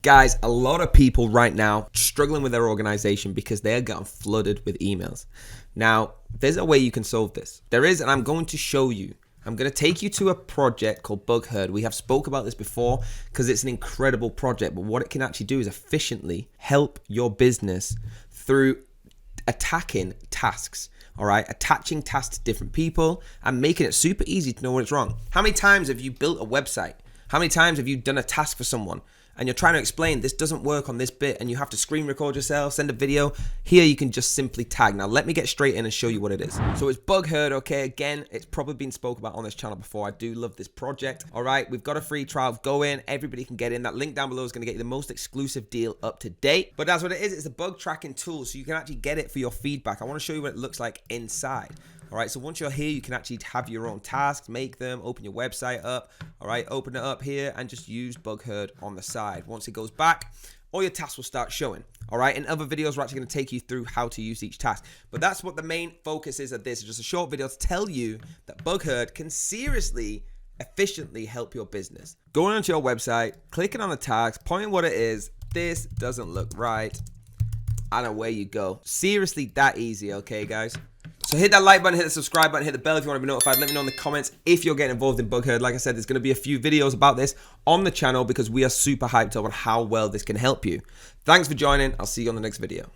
Guys, a lot of people right now struggling with their organization because they're getting flooded with emails. Now, there's a way you can solve this. There is, and I'm going to show you. I'm going to take you to a project called BugHerd. We have spoke about this before because it's an incredible project, but what it can actually do is efficiently help your business through attacking tasks. All right, attaching tasks to different people and making it super easy to know when it's wrong. How many times have you built a website? How many times have you done a task for someone and you're trying to explain this doesn't work on this bit and you have to screen record yourself, send a video? Here you can just simply tag. Now let me get straight in and show you what it is. So it's BugHerd, okay? Again, it's probably been spoke about on this channel before. I do love this project. All right, we've got a free trial. Go in, everybody can get in. That link down below is gonna get you the most exclusive deal up to date. But that's what it is. It's a bug tracking tool, so you can actually get it for your feedback. I wanna show you what it looks like inside. All right, so once you're here, you can actually have your own tasks, make them, open your website up. All right, open it up here and just use BugHerd on the side. Once it goes back, all your tasks will start showing. All right, in other videos, we're actually gonna take you through how to use each task. But that's what the main focus is of this. It's just a short video to tell you that BugHerd can seriously, efficiently help your business. Going onto your website, clicking on the tags, pointing what it is, this doesn't look right, and away you go. Seriously, that easy, okay, guys? So hit that like button, hit the subscribe button, hit the bell if you want to be notified. Let me know in the comments if you're getting involved in BugHerd. Like I said, there's going to be a few videos about this on the channel because we are super hyped up on how well this can help you. Thanks for joining. I'll see you on the next video.